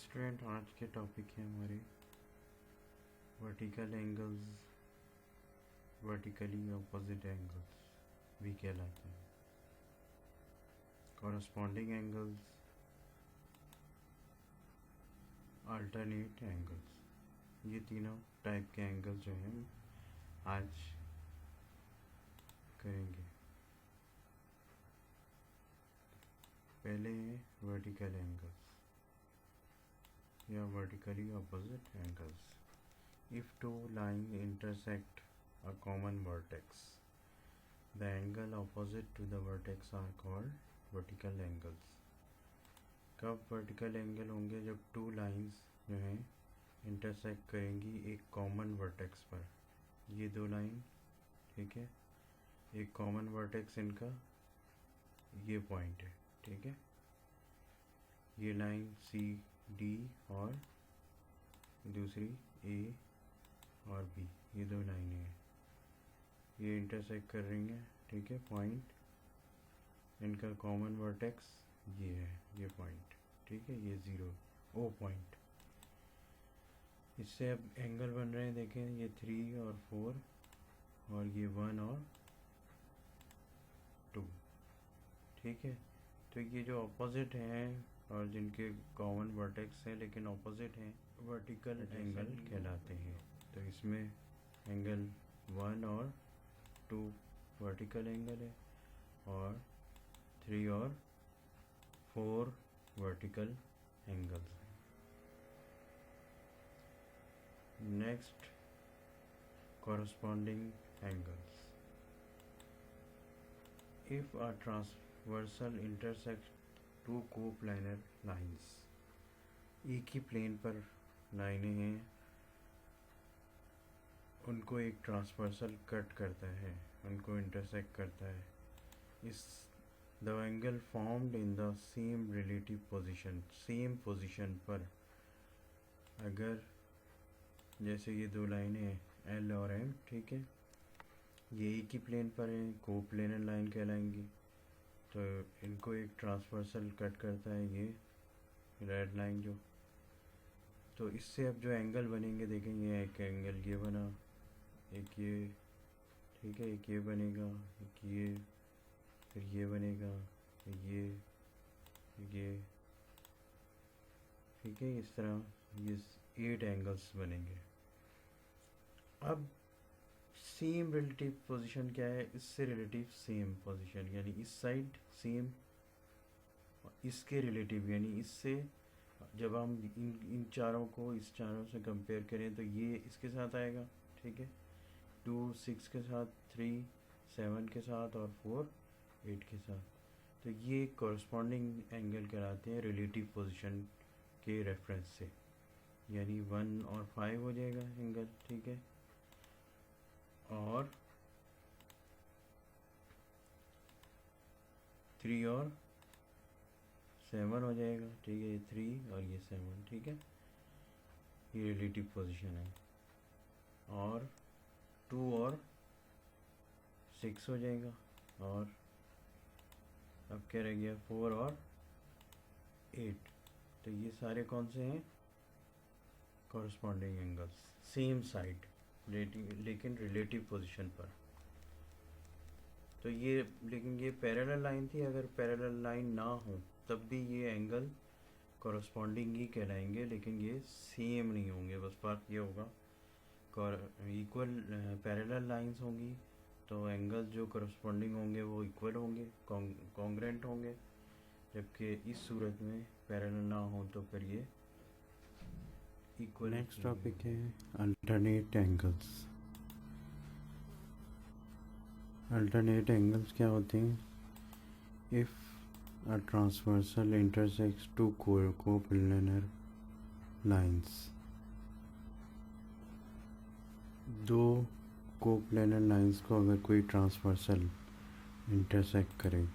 Student, आज के topic है हमारे vertical angles, vertically opposite angles भी कहलाते हैं। कॉरस्पॉन्डिंग एंगल्स, अल्टरनेट एंगल्स, ये तीनों टाइप के एंगल्स जो हैं आज करेंगे। पहले है वर्टिकल एंगल्स या vertically opposite angles. If two lines intersect a common vertex, the angle opposite to the vertex are called vertical angles. कब vertical angle होंगे? जब two lines जो हैं intersect करेंगी एक common vertex पर। ये दो लाइन, ठीक है, एक common vertex इनका ये पॉइंट है, ठीक है। ये लाइन सी डी और दूसरी ए और बी, ये दो लाइनें हैं, ये इंटरसेक्ट कर रही हैं, ठीक है। पॉइंट इनका कॉमन वर्टेक्स ये है, ये पॉइंट, ठीक है, ये ज़ीरो ओ पॉइंट। इससे अब एंगल बन रहे हैं, देखें, ये 3 और 4 और ये 1 और 2, ठीक है। तो ये जो अपोजिट हैं और जिनके कॉमन वर्टेक्स हैं लेकिन ऑपोजिट हैं, वर्टिकल एंगल कहलाते हैं। तो इसमें एंगल 1 और 2 वर्टिकल एंगल है और 3 और 4 वर्टिकल एंगल्स हैं। Next, corresponding angles. If a transversal intersect two coplanar lines, एक ही प्लेन पर लाइनें हैं, उनको एक ट्रांसवर्सल कट करता है, उनको इंटरसेक्ट करता है। इस the angle formed in the same relative position, same position पर, अगर जैसे ये दो लाइनें हैं एल और एम, ठीक है, ये एक ही प्लेन पर हैं, कोप्लेनर लाइन कहलाएंगी। तो इनको एक ट्रांसवर्सल कट करता है ये रेड लाइन जो। तो इससे अब जो एंगल बनेंगे, देखें, ये एक एंगल ये बना, एक ये, ठीक है, एक ये बनेगा, एक ये, फिर ये बनेगा, फिर ये, ठीक है। इस तरह ये 8 एंगल्स बनेंगे। अब सेम रिलेटिव पोजीशन क्या है? इससे रिलेटिव सेम पोजीशन, यानी इस साइड सेम, इसके रिलेटिव, यानी इससे जब हम इन चारों को इस चारों से कंपेयर करें तो ये इसके साथ आएगा, ठीक है, 2 6 के साथ, 3 7 के साथ और 4 8 के साथ। तो ये कॉरस्पॉन्डिंग एंगल कहलाते हैं रिलेटिव पोजीशन के रेफरेंस से, यानी 1 और 5 हो जाएगा एंगल, ठीक है, और 3 और 7 हो जाएगा, ठीक है, ये 3 और ये 7, ठीक है, ये रिलेटिव पोजीशन है। और 2 और 6 हो जाएगा, और अब क्या रह गया, 4 और 8। तो ये सारे कौन से हैं? कॉरस्पॉन्डिंग एंगल्स, सेम साइड लेकिन रिलेटिव पोजीशन पर। तो ये, लेकिन ये पैरेलल लाइन थी, अगर पैरेलल लाइन ना हो तब भी ये एंगल कॉरस्पॉन्डिंग ही कहलाएंगे, लेकिन ये सेम नहीं होंगे। बस फर्क ये होगा, इक्वल पैरेलल लाइंस होंगी तो एंगल जो कॉरस्पॉन्डिंग होंगे वो इक्वल होंगे, कॉन्ग्रेंट होंगे, जबकि इस सूरत में पैरेलल ना हो तो फिर ये इक्वल। नेक्स्ट टॉपिक है अल्टरनेट एंगल्स। अल्टरनेट एंगल्स क्या होते हैं? If a transversal intersects two coplanar lines, दो कोप्लानर लाइंस को अगर कोई ट्रांसवर्सल इंटरसेक्ट करे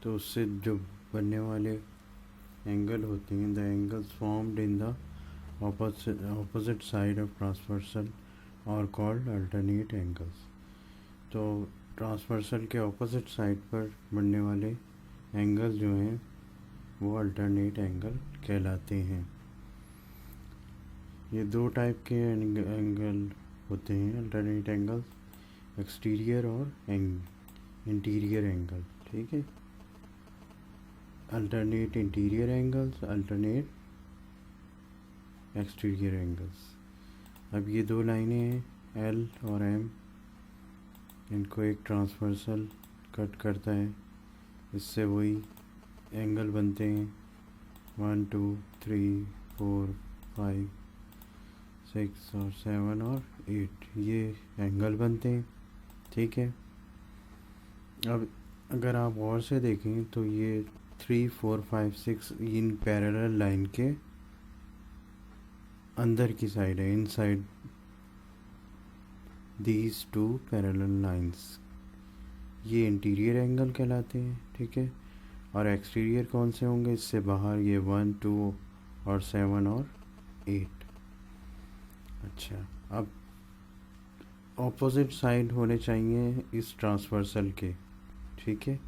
तो उससे जो बनने वाले एंगल होते हैं, the angles formed in the opposite side of transversal और कॉल्ड अल्टरनेट एंगल्स। तो ट्रांसवर्सल के ऑपोजिट साइड पर बनने वाले एंगल जो हैं वो अल्टरनेट एंगल कहलाते हैं। ये दो टाइप के एंगल होते हैं अल्टरनेट एंगल्स, एक्सटीरियर और इंटीरियर एंगल। ठीक है, alternate interior angles, alternate exterior angles. अब ये दो लाइनें हैं एल और एम, इनको एक ट्रांसवर्सल कट करता है, इससे वही एंगल बनते हैं 1 2 3 4 5 6 और 7 और 8, ये एंगल बनते हैं। ठीक है, अब अगर आप गौर से देखें तो ये 3 4 5 6 इन पैरेलल लाइन के अंदर की साइड है, inside these two parallel lines, ये इंटीरियर एंगल कहलाते हैं। ठीक है, और एक्सटीरियर कौन से होंगे इससे बाहर, ये 1 2 और 7 और 8। अच्छा, अब ऑपोजिट साइड होने चाहिए इस ट्रांसवर्सल के। ठीक है,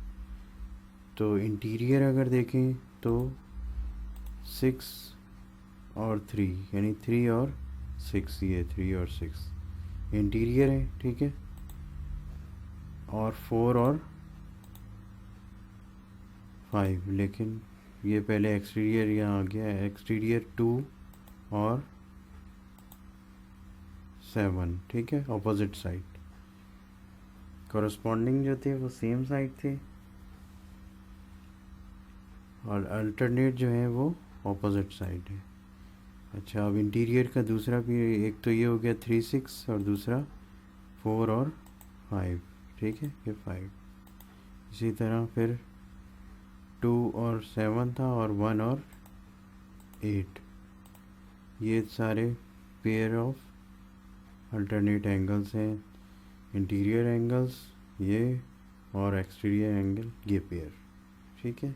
तो इंटीरियर अगर देखें तो 6 और 3, यानी 3 और 6, ये 3 और 6 इंटीरियर है। ठीक है, और 4 और 5, लेकिन ये पहले एक्सटीरियर यहाँ आ गया, एक्सटीरियर 2 और 7। ठीक है, ऑपोजिट साइड, कॉरस्पॉन्डिंग जो थे वो सेम साइड थे, और अल्टरनेट जो है वो ऑपोजिट साइड है। अच्छा, अब इंटीरियर का दूसरा भी, एक तो ये हो गया 3 6 और दूसरा 4 और 5। ठीक है, ये 5, इसी तरह फिर 2 और 7 था, और 1 और 8, ये सारे पेयर ऑफ अल्टरनेट एंगल्स हैं, इंटीरियर एंगल्स ये और एक्सटीरियर एंगल ये पेयर। ठीक है।